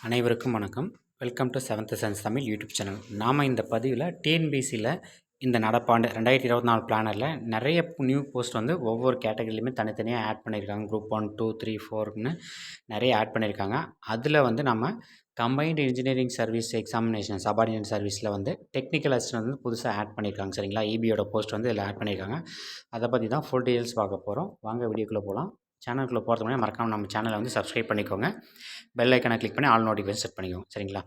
அனைவருக்கும் வணக்கம். Welcome to 7th sense Tamil YouTube channel. நாம் இந்த பதிவில் டிஎன்பிசியில் இந்த நடப்பாண்டு 2024 பிளானரில் நிறைய நியூ போஸ்ட் வந்து ஒவ்வொரு கேட்டகரியிலுமே தனித்தனியாக ஆட் பண்ணியிருக்காங்க. குரூப் 1, 2, 3, 4ன்னு நிறைய ஆட் பண்ணியிருக்காங்க. அதில் வந்து நம்ம combined engineering service examination subordinate சர்வீஸில் வந்து டெக்னிக்கல் அசிஸ்டன்ட் வந்து புதுசாக ஆட் பண்ணியிருக்காங்க. சரிங்களா, இபியோட போஸ்ட் வந்து இதில் ஆட் பண்ணியிருக்காங்க. அதை பற்றி தான் ஃபுல் டீட்டெயில்ஸ் பார்க்க போகிறோம். வாங்க வீடியோக்குள்ளே போகலாம். சேனலுக்குள்ளே போகிறதுக்கு முன்னாடி மறக்காமல் நம்ம சேனலை வந்து சப்ஸ்கிரைப் பண்ணிக்கோங்க. பெல் ஐக்கனை கிளிக் பண்ணி ஆல் நோட்டிஃபிகேஷன் செட் பண்ணிக்கோங்க. சரிங்களா,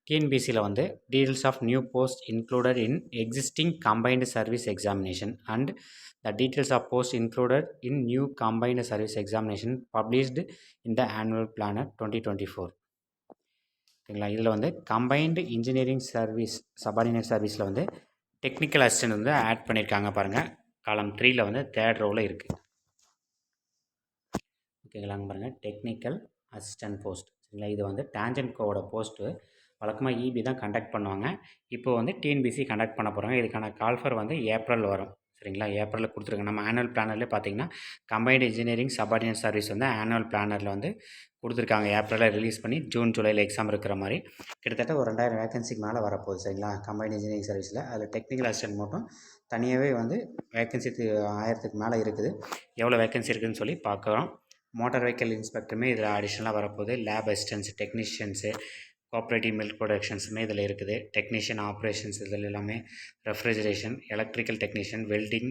டிஎன்பிசியில் வந்து details of new post included in existing combined service examination and the details of post included in new combined service examination published in the annual planner 2024. ஓகேங்களா, இதில் வந்து combined engineering service subordinate சர்வீஸில் வந்து technical assistant வந்து add பண்ணியிருக்காங்க. பாருங்கள், காலம் 3ல் வந்து 3rd ரோவில் இருக்குது. ஓகேங்களாங்க, பாருங்கள் டெக்னிக்கல் அசிஸ்டன்ட் போஸ்ட். சரிங்களா, இது வந்து டான்ஜென்ட் கோவோட போஸ்ட்டு. வழக்கமாக இபி தான் கண்டக்ட் பண்ணுவாங்க. இப்போ வந்து டிஎன்பிசி கண்டக்ட் பண்ண போகிறாங்க. இதுக்கான கால்ஃபர் வந்து ஏப்ரல் வரும். சரிங்களா, ஏப்ரலில் கொடுத்துருங்க. நம்ம ஆனுவல் பிளானர்லேயே பார்த்தீங்கன்னா கம்பைன்டு இன்ஜினியரிங் சபார்டினேட் சர்வீஸ் வந்து ஆனுவல் பிளானரில் வந்து கொடுத்துருக்காங்க. ஏப்ரலில் ரிலீஸ் பண்ணி ஜூன் ஜூலையில் எக்ஸாம் இருக்கிற மாதிரி கிட்டத்தட்ட ஒரு 2000 வேகன்சிக்கு மேலே வரப்போகுது. சரிங்களா, கம்பைன்டு இன்ஜினியரிங் சர்வீஸில் அதில் டெக்னிக்கல் அசிஸ்டன்ட் மட்டும் தனியாகவே வந்து வேகன்சி 1000க்கு மேலே இருக்குது. எவ்வளோ வேகன்சி இருக்குதுன்னு சொல்லி பார்க்குறோம். மோட்டார் வெஹிக்கல் இன்ஸ்பெக்டருமே இதில் அடிஷ்னலாக வரப்போகுது. Lab assistance, technicians, cooperative milk ப்ரொடக்ஷன்ஸுமே இதில் இருக்குது. டெக்னீஷியன் ஆப்ரேஷன்ஸ் இதில் எல்லாமே, refrigeration, electrical technician, welding,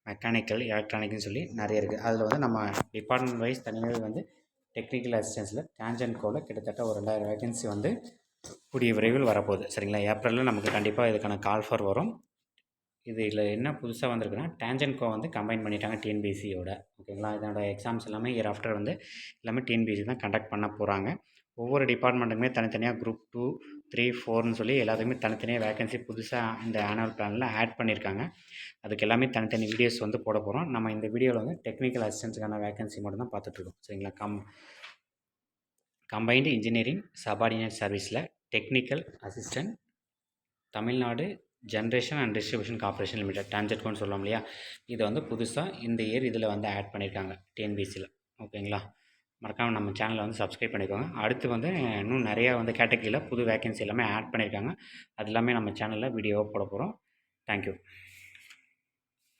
mechanical, எலக்ட்ரானிக்னு சொல்லி நிறைய இருக்குது. அதில் வந்து நம்ம டிபார்ட்மெண்ட் வைஸ் தனியாகவே வந்து டெக்னிக்கல் அசிஸ்டன்ஸில் டான்ஜென்ட் கோவில் கிட்டத்தட்ட ஒரு 2000 வேகன்சி வந்து கூடிய விரைவில் வரப்போகுது. சரிங்களா, ஏப்ரலில் நமக்கு கண்டிப்பாக இதுக்கான கால்ஃபர் வரும். இதில் என்ன புதுசாக வந்திருக்குன்னா டான்ஜென்ட் கோ வந்து கம்பைன் பண்ணிட்டாங்க டிஎன்பிசியோட. ஓகேங்களா, இதனோட எக்ஸாம்ஸ் எல்லாமே இயர் ஆஃப்டர் வந்து எல்லாமே டிஎன்பிசி தான் கண்டக்ட் பண்ண போகிறாங்க. ஒவ்வொரு டிபார்ட்மெண்ட்டுக்குமே தனித்தனியாக குரூப் 2, 3, 4ன்னு சொல்லி எல்லாத்துக்குமே தனித்தனியாக வேகன்சி புதுசாக இந்த ஆனுவல் பிளானில் ஆட் பண்ணியிருக்காங்க. அதுக்கு எல்லாமே தனித்தனி வீடியோஸ் வந்து போட போகிறோம். நம்ம இந்த வீடியோவில் வந்து டெக்னிக்கல் அசிஸ்டன்ஸுக்கான வேகன்சி மட்டும் தான் பார்த்துட்ருக்கோம். சரிங்களா, கம்பைன்டு இன்ஜினியரிங் சபார்டினேட் சர்வீஸில் technical assistant Tamilnadu generation and distribution corporation limited டான்ஜென்ட் கோன்னு சொல்லுவோம் இல்லையா, இதை வந்து புதுசாக இந்த இயர் இதில் வந்து ஆட் பண்ணியிருக்காங்க டிஎன்பிசியில். ஓகேங்களா, மறக்காமல் நம்ம சேனலை வந்து சப்ஸ்கிரைப் பண்ணிக்கோங்க. அடுத்து வந்து இன்னும் நிறையா வந்து கேட்டகரியில் புது வேகன்சி எல்லாமே ஆட் பண்ணியிருக்காங்க. அது எல்லாமே நம்ம சேனலில் வீடியோவாக போட போகிறோம். தேங்க்யூ.